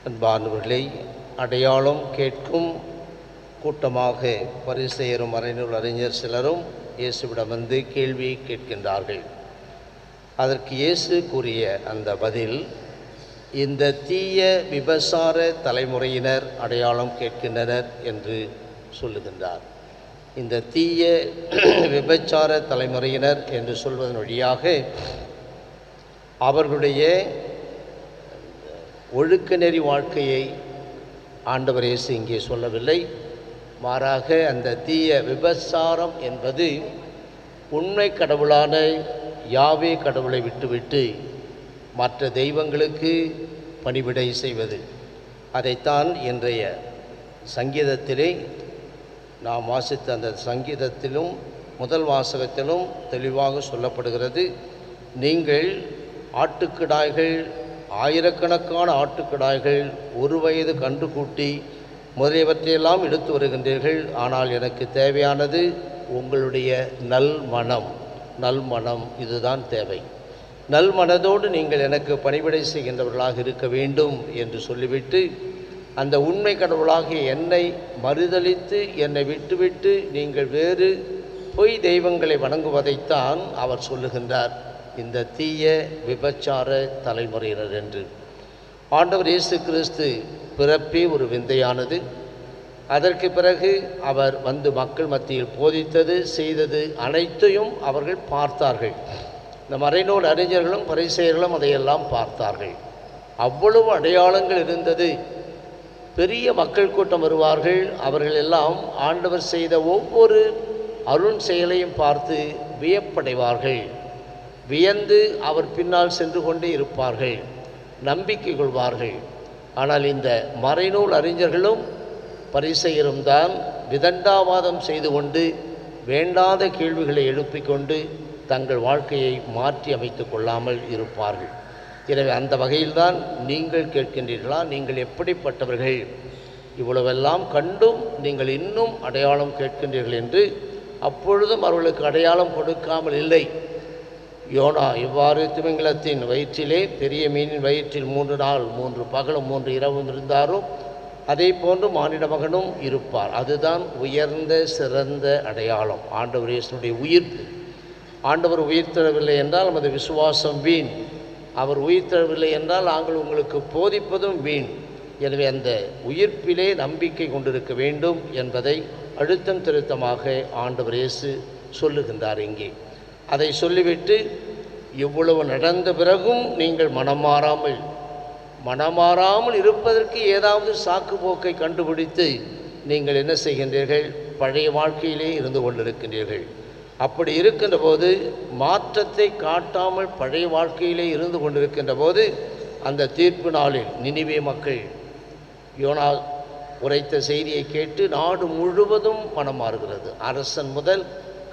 அன்பானவர்களை, அடையாளம் கேட்கும் கூட்டமாக பரிசேயரும் மறைநூல் அறிஞர் சிலரும் இயேசுவிடம் வந்து கேள்வி கேட்கின்றார்கள். அதற்கு இயேசு கூறிய அந்த பதில், இந்த தீய விபசார தலைமுறையினர் அடையாளம் கேட்கின்றனர் என்று சொல்லுகின்றார். இந்த தீய விபச்சார தலைமுறையினர் என்று சொல்வதன் வழியாக அவர்களுடைய ஒழுக்க நெறி வாழ்க்கையை ஆண்டவர் இயேசு இங்கே சொல்லவில்லை. மாறாக அந்த தீய விபச்சாரம் என்பது உண்மை கடவுளான யாவே கடவுளை விட்டுவிட்டு மற்ற தெய்வங்களுக்கு பணிவிடை செய்வது. அதைத்தான் இன்றைய சங்கீதத்திலே நாம் வாசித்த அந்த சங்கீதத்திலும் முதல் வாசகத்திலும் தெளிவாக சொல்லப்படுகிறது. நீங்கள் ஆட்டுக்கிடாய்கள், ஆயிரக்கணக்கான ஆட்டுக்கிடாய்கள், ஒரு வயது கன்றுக்குட்டி முதலியவற்றையெல்லாம் எடுத்து வருகின்றீர்கள். ஆனால் எனக்கு தேவையானது உங்களுடைய நல்மனம் இதுதான் தேவை. நல்மனதோடு நீங்கள் எனக்கு பணிவிடை செய்கின்றவர்களாக இருக்க வேண்டும் என்று சொல்லிவிட்டு, அந்த உண்மை கடவுளாகிய என்னை மறுதலித்து என்னை விட்டுவிட்டு நீங்கள் வேறு பொய் தெய்வங்களை வணங்குவதைத்தான் அவர் சொல்லுகின்றார், இந்த தீய விபச்சார தலைமுறையினர் என்று. ஆண்டவர் இயேசு கிறிஸ்து பிறப்பே ஒரு விந்தையானது. அதற்கு பிறகு அவர் வந்து மக்கள் மத்தியில் போதித்தது, செய்தது அனைத்தையும் அவர்கள் பார்த்தார்கள். இந்த மறைநூல் அறிஞர்களும் பரிசேயர்களும் அதையெல்லாம் பார்த்தார்கள். அவ்வளவு அடையாளங்கள் இருந்தது. பெரிய மக்கள் கூட்டம் வருவார்கள். அவர்கள் எல்லாம் ஆண்டவர் செய்த ஒவ்வொரு அருண் செயலையும் பார்த்து வியப்படைவார்கள். வியந்து அவர் பின்னால் சென்று கொண்டே இருப்பார்கள், நம்பிக்கை கொள்வார்கள். ஆனால் இந்த மறைநூல் அறிஞர்களும் பரிசேயரும் தான் விதண்டாவாதம் செய்து கொண்டு வேண்டாத கேள்விகளை எழுப்பிக்கொண்டு தங்கள் வாழ்க்கையை மாற்றி அமைத்து கொள்ளாமல் இருப்பார்கள். எனவே அந்த வகையில்தான் நீங்கள் கேட்கின்றீர்களா, நீங்கள் எப்படிப்பட்டவர்கள், இவ்வளவெல்லாம் கண்டும் நீங்கள் இன்னும் அடையாளம் கேட்கின்றீர்கள் என்று அப்பொழுதும் அவர்களுக்கு அடையாளம் கொடுக்காமல் இல்லை. யோனா இவ்வாறு திமிங்கலத்தின் வயிற்றிலே பெரிய மீனின் வயிற்றில் 3 நாள் 3 பகலும் 3 இரவும் இருந்தாரோ அதே போன்று மானிட மகனும் இருப்பார். அதுதான் உயர்ந்த சிறந்த அடையாளம், ஆண்டவர் இயேசுனுடைய உயிர்ப்பு. ஆண்டவர் உயிர்த்தெழவில்லை என்றால் நமது விசுவாசம் வீண். அவர் உயிர்த்தெழவில்லை என்றால் நாங்கள் உங்களுக்கு போதிப்பதும் வீண். எனவே அந்த உயிர்ப்பிலே நம்பிக்கை கொண்டிருக்க வேண்டும் என்பதை அழுத்தம் திருத்தமாக ஆண்டவர் இயேசு சொல்லுகின்றார் இங்கே. அதை சொல்லிவிட்டு, இவ்வளவு நடந்த பிறகும் நீங்கள் மனமாறாமல் இருப்பதற்கு ஏதாவது சாக்கு போக்கை கண்டுபிடித்து நீங்கள் என்ன செய்கின்றீர்கள், பழைய வாழ்க்கையிலே இருந்து கொண்டிருக்கின்றீர்கள். அப்படி இருக்கின்ற போது, மாற்றத்தை காட்டாமல் பழைய வாழ்க்கையிலே இருந்து கொண்டிருக்கின்ற போது, அந்த தீர்ப்பு நாளில் நினிவே மக்கள் யோனா உரைத்த செய்தியை கேட்டு நாடு முழுவதும் மனம் மாறுகிறது. அரசன் முதல்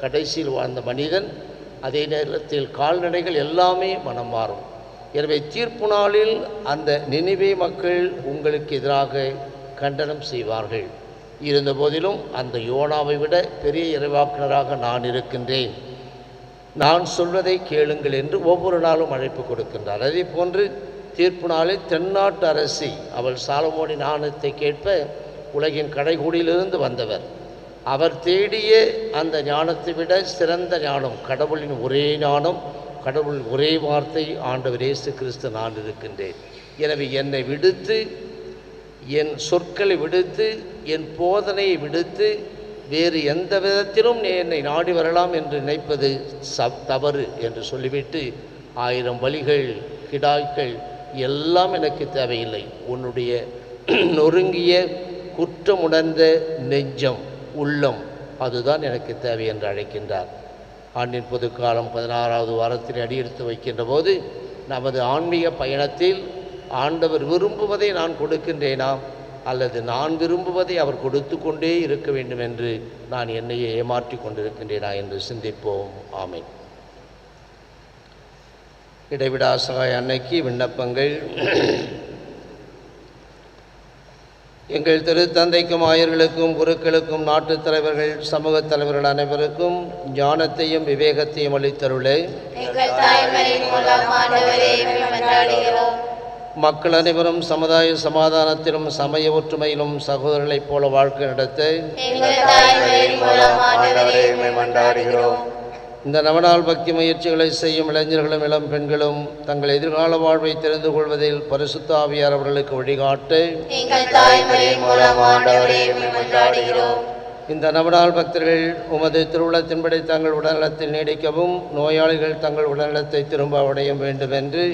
கடைசியில் வாழ்ந்த மனிதன், அதே நேரத்தில் கால்நடைகள் எல்லாமே மனம் மாறும். எனவே தீர்ப்பு நாளில் அந்த நினிவே மக்கள் உங்களுக்கு எதிராக கண்டனம் செய்வார்கள். இருந்த போதிலும் அந்த யோனாவை விட பெரிய இறைவாக்கினராக நான் இருக்கின்றேன், நான் சொல்வதை கேளுங்கள் என்று ஒவ்வொரு நாளும் அழைப்பு கொடுக்கின்றார். அதே போன்று தீர்ப்பு நாளில் தென்னாட்டு அரசி, அவள் சாலமோனின் ஞானத்தை கேட்ப உலகின் கடைகூடியிலிருந்து வந்தவர். அவர் தேடிய அந்த ஞானத்தை விட சிறந்த ஞானம், கடவுளின் ஒரே ஞானம், கடவுள் ஒரே வார்த்தை, ஆண்டவர் இயேசு கிறிஸ்து நான் இருக்கின்றேன். எனவே என்னை விடுத்து, என் சொற்களை விடுத்து, என் போதனையை விடுத்து வேறு எந்த விதத்திலும் என்னை நாடி வரலாம் என்று நினைப்பது தவறு என்று சொல்லிவிட்டு, 1000 பலிகள், கிடாய்கள் எல்லாம் எனக்கு தேவையில்லை, உன்னுடைய நொறுங்கிய குற்றமுணர்ந்த நெஞ்சம், உள்ளம், அதுதான் எனக்கு தேவை என்று அழைக்கின்றார். ஆண்டின் பொதுக்காலம் 16வது வாரத்தில் அடியெடுத்து வைக்கின்ற போது, நமது ஆன்மீக பயணத்தில் ஆண்டவர் விரும்புவதை நான் கொடுக்கின்றேனா அல்லது நான் விரும்புவதை அவர் கொடுத்து கொண்டே இருக்க வேண்டும் என்று நான் என்னையே ஏமாற்றி கொண்டிருக்கின்றேனா என்று சிந்திப்போம். ஆமென். இடைவிடா சகாய அன்னைக்கு விண்ணப்பங்கள். எங்கள் திருத்தந்தைக்கும் ஆயர்களுக்கும் குருக்களுக்கும் நாட்டுத் தலைவர்கள் சமூகத் தலைவர்கள் அனைவருக்கும் ஞானத்தையும் விவேகத்தையும் அளித்தருளே. மக்கள் அனைவரும் சமுதாய சமாதானத்திலும் சமய ஒற்றுமையிலும் சகோதரர்களைப் போல வாழ்க்கை நடத்த இந்த நவநாள் பக்தி முயற்சிகளை செய்யும் இளைஞர்களும் இளம் பெண்களும் தங்கள் எதிர்கால வாழ்வை தெரிந்து கொள்வதில் பரிசுத்த ஆவியார் அவர்களுக்கு வழிகாட்ட இந்த நவநாள் பக்தர்கள் உமது திருவுளத்தின்படி தங்கள் உடல்நலத்தில் நீடிக்கவும் நோயாளிகள் தங்கள் உடல்நலத்தை திரும்ப அடைய வேண்டும் என்று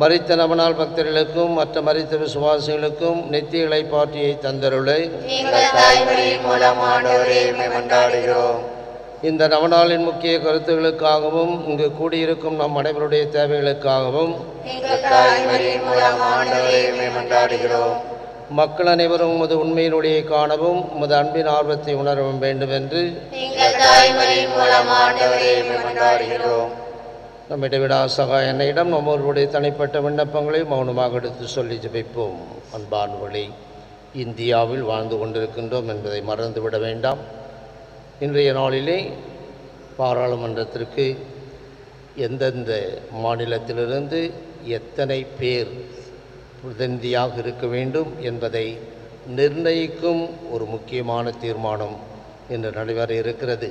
மரித்த நவநாள் பக்தர்களுக்கும் மற்ற மரித்த விசுவாசிகளுக்கும் நித்திய இளைப்பாற்றியை தந்தருளை இந்த நவநாளின் முக்கிய கருத்துகளுக்காகவும் இங்கு கூடியிருக்கும் நம் அனைவருடைய தேவைகளுக்காகவும் மக்கள் அனைவரும் உமது உண்மையினுடைய காணவும் உமது அன்பின் ஆர்வத்தை உணரவும் வேண்டும் என்று நம் இடைவிடா சகாய என்னிடம் நம்மளுடைய தனிப்பட்ட விண்ணப்பங்களை மௌனமாக எடுத்து சொல்லி ஜெபிப்போம். அன்பானவர்களே, இந்தியாவில் வாழ்ந்து கொண்டிருக்கின்றோம் என்பதை மறந்துவிட வேண்டாம். இன்றைய நாளிலே பாராளுமன்றத்திற்கு எந்தெந்த மாநிலத்திலிருந்து எத்தனை பேர் பிரதிநிதியாக இருக்க வேண்டும் என்பதை நிர்ணயிக்கும் ஒரு முக்கியமான தீர்மானம் இன்று நடைபெற இருக்கிறது.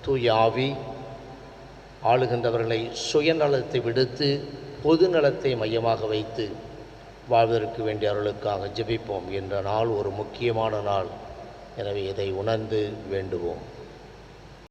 தூய ஆவி ஆளுகின்றவர்களை சுயநலத்தை விடுத்து பொது நலத்தை மையமாக வைத்து வாழ்வதற்கு வேண்டிய அவர்களுக்காக ஜெபிப்போம் என்ற நாள் ஒரு முக்கியமான நாள். எனவே இதை உணர்ந்து வேண்டுவோம்.